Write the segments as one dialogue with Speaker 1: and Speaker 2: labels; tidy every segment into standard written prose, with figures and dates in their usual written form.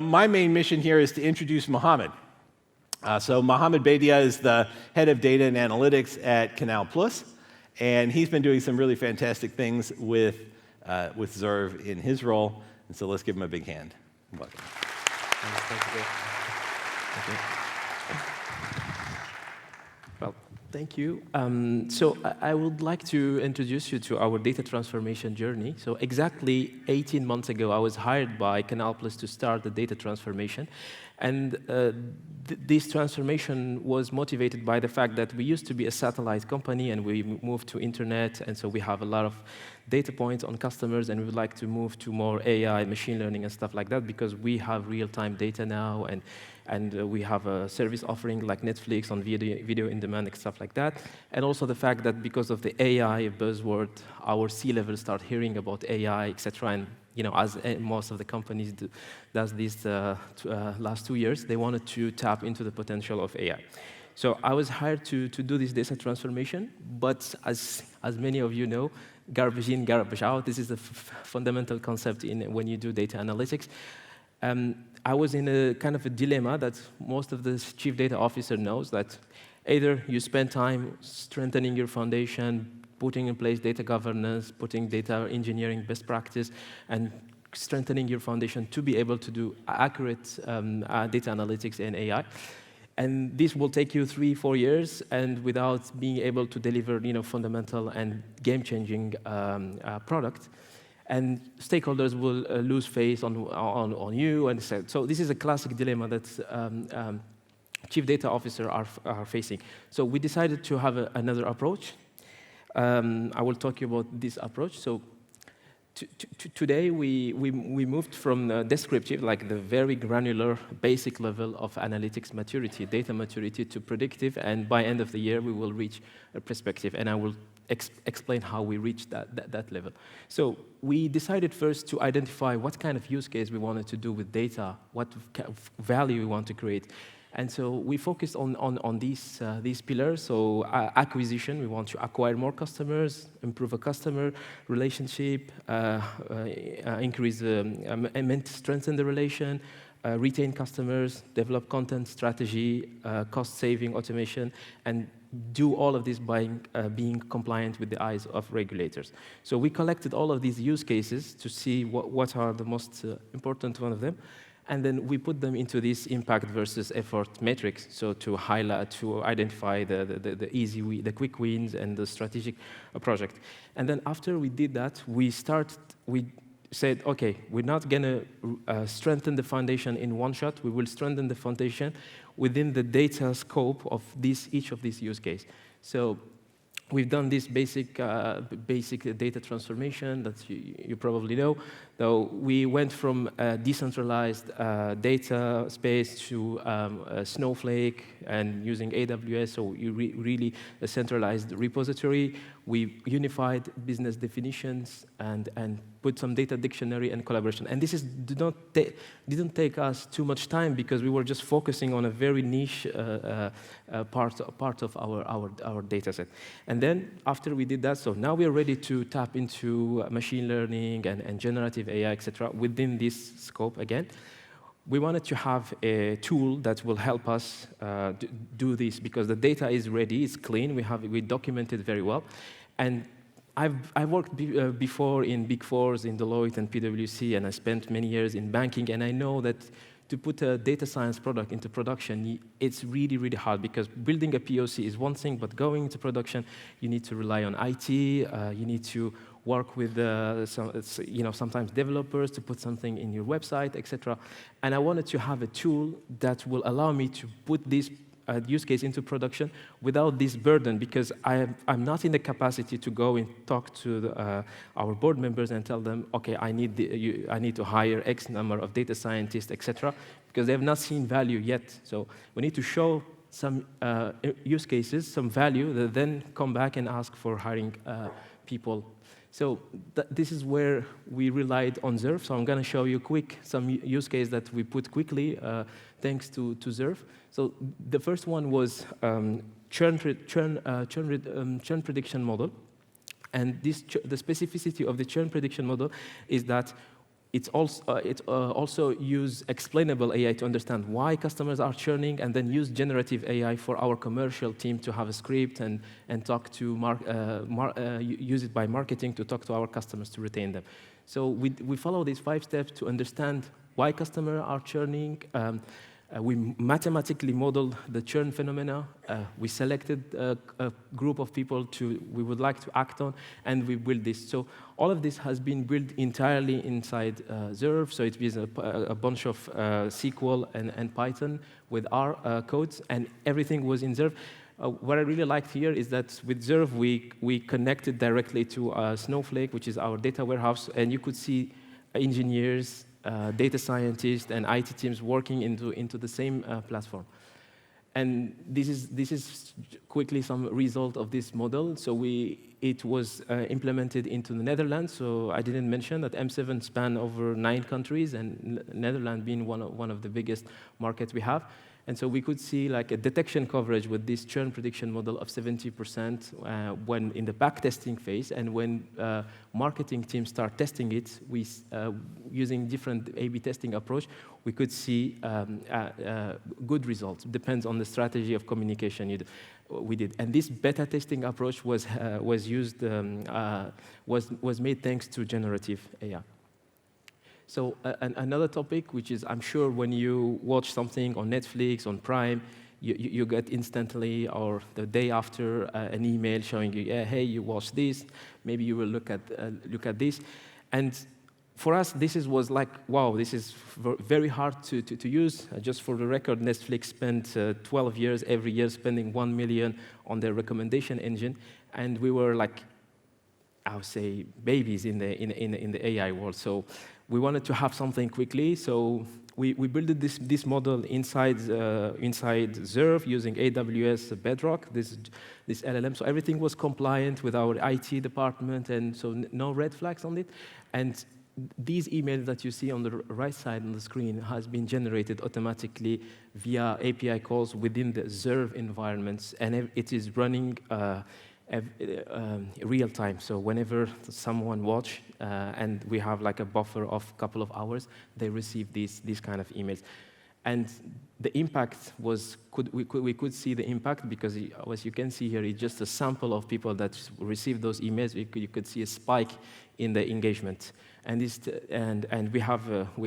Speaker 1: My main mission here is to introduce Mohamed. So Mohamed Beydia is the head of data and analytics at Canal+, and he's been doing some really fantastic things with Zerv in his role, and so let's give him a big hand. Welcome.
Speaker 2: Well, thank you. So I would like to introduce you to our data transformation journey. So exactly 18 months ago, I was hired by Canal+ to start the data transformation. And this transformation was motivated by the fact that we used to be a satellite company and we moved to internet, and so we have a lot of data points on customers, and we would like to move to more AI, machine learning, and stuff like that, because we have real-time data now, and we have a service offering like Netflix on video in demand and stuff like that. And also the fact that because of the AI buzzword, our C-level start hearing about AI, etc. And as most of the companies does these last 2 years, they wanted to tap into the potential of AI. So I was hired to do this data transformation, but as many of you know, garbage in, garbage out, this is the fundamental concept when you do data analytics. I was in a kind of a dilemma that most of the chief data officer knows, that either you spend time strengthening your foundation, putting in place data governance, putting data engineering best practice, and strengthening your foundation to be able to do accurate data analytics and AI. And this will take you 3-4 years, and without being able to deliver fundamental and game-changing product. And stakeholders will lose faith on you. And so this is a classic dilemma that chief data officers are facing. So we decided to have another approach. I will talk to you about this approach. So today, we moved from descriptive, like the very granular, basic level of analytics maturity, data maturity, to predictive. And by end of the year, we will reach a perspective. And I will explain how we reached that level. So we decided first to identify what kind of use case we wanted to do with data, what kind of value we want to create. And so we focused on these pillars. So acquisition, we want to acquire more customers, improve a customer relationship, increase, strengthen the relation, retain customers, develop content strategy, cost saving, automation, and do all of this by being compliant with the eyes of regulators. So we collected all of these use cases to see what are the most important one of them. And then we put them into this impact versus effort matrix, so to highlight, to identify the quick wins and the strategic project. And then after we did that, we said, okay, we're not going to strengthen the foundation in one shot. We will strengthen the foundation within the data scope of each of these use cases. So we've done this basic data transformation that you probably know. So we went from a decentralized data space to Snowflake and using AWS, so really a centralized repository. We unified business definitions and put some data dictionary and collaboration. And this didn't take us too much time because we were just focusing on a very niche part of our data set. And then after we did that, so now we are ready to tap into machine learning and generative AI, etc. within this scope again. We wanted to have a tool that will help us do this because the data is ready, it's clean, we document it very well. And I've worked before in Big Fours, in Deloitte and PwC, and I spent many years in banking, and I know that to put a data science product into production, it's really, really hard because building a POC is one thing, but going into production, you need to rely on IT, you need to work with sometimes developers to put something in your website, etc. And I wanted to have a tool that will allow me to put this use case into production without this burden, because I'm not in the capacity to go and talk to our board members and tell them, okay, I need to hire X number of data scientists, etc., because they have not seen value yet. So we need to show some use cases, some value, that then come back and ask for hiring people. So this is where we relied on Zerv. So I'm going to show you some use case that we put quickly thanks to Zerv. So the first one was churn prediction model. And the specificity of the churn prediction model is that also use explainable AI to understand why customers are churning, and then use generative AI for our commercial team to have a script and talk to use it by marketing to talk to our customers to retain them. So we follow these 5 steps to understand why customers are churning. We mathematically modeled the churn phenomena. We selected a group of people we would like to act on, and we built this. So all of this has been built entirely inside Zerv. So it is a bunch of SQL and Python with our codes, and everything was in Zerv. What I really liked here is that with Zerv, we connected directly to Snowflake, which is our data warehouse, and you could see engineers, data scientists, and IT teams working into the same platform. And this is quickly some result of this model. So it was implemented into the Netherlands. So I didn't mention that M7 span over 9 countries, and Netherlands being one of the biggest markets we have. And so we could see like a detection coverage with this churn prediction model of 70% when in the back testing phase, and when marketing teams start testing it, using different A/B testing approach, we could see good results. Depends on the strategy of communication we did. And this beta testing approach was made thanks to generative AI. So another topic, which is, I'm sure when you watch something on Netflix, on Prime, you get instantly or the day after an email showing you, yeah, hey, you watched this. Maybe you will look at this. And for us, was like, wow, this is very hard to use. Just for the record, Netflix spent 12 years every year spending $1 million on their recommendation engine, and we were like, I would say, babies in the AI world. So we wanted to have something quickly, so we built this model inside Zerv using AWS Bedrock, this LLM. So everything was compliant with our IT department, and so no red flags on it. And these emails that you see on the right side on the screen has been generated automatically via API calls within the Zerv environments, and it is running real time. So whenever someone watch, and we have like a buffer of a couple of hours, they receive these kind of emails. And the impact was, we could see the impact because, as you can see here, it's just a sample of people that received those emails. You could see a spike in the engagement. And we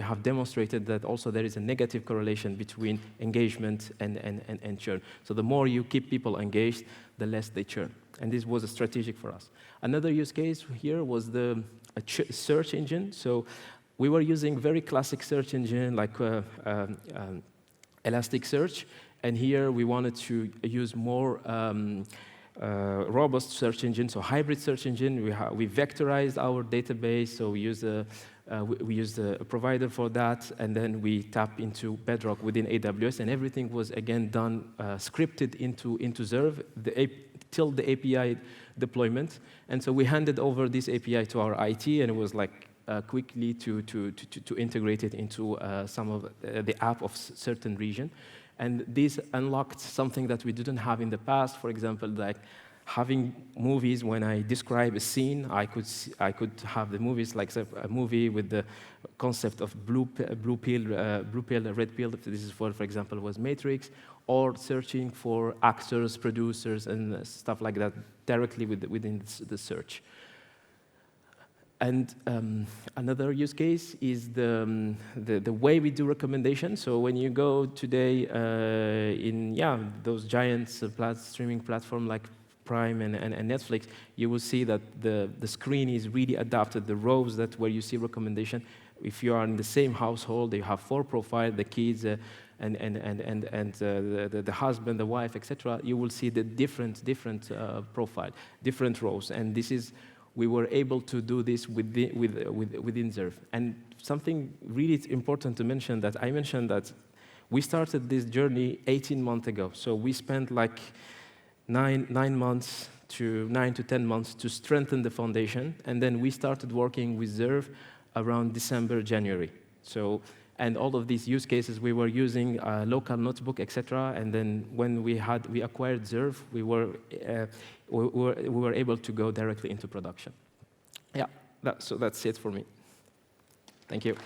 Speaker 2: have demonstrated that also there is a negative correlation between engagement and churn. So the more you keep people engaged, the less they churn. And this was a strategic for us. Another use case here was the search engine. So we were using very classic search engine like Elasticsearch, and here we wanted to use more robust search engine, so hybrid search engine. We vectorized our database, so we used a provider for that, and then we tap into Bedrock within AWS, and everything was again done scripted into Zerv till the API deployment. And so we handed over this API to our IT, and it was like quickly to integrate it into some of the app of certain region. And this unlocked something that we didn't have in the past. For example, like having movies, when I describe a scene, I could have the movies like a movie with the concept of blue pill, red pill. This is for example, was Matrix, or searching for actors, producers, and stuff like that directly within the search. And another use case is the way we do recommendations. So when you go today in those giant streaming platforms like Prime and Netflix, you will see that the screen is really adapted. The rows where you see recommendation. If you are in the same household, you have 4 profiles, the kids and the husband, the wife, etc. You will see the different profile, different rows, and this is. We were able to do this within Zerv. And something really important to mention, that I mentioned that we started this journey 18 months ago. So we spent like 9 to 10 months to strengthen the foundation, and then we started working with Zerv around December, January. So, and all of these use cases, we were using a local notebook, etc. And then when we acquired Zerv, we were able to go directly into production. Yeah, so that's it for me. Thank you. Thank you.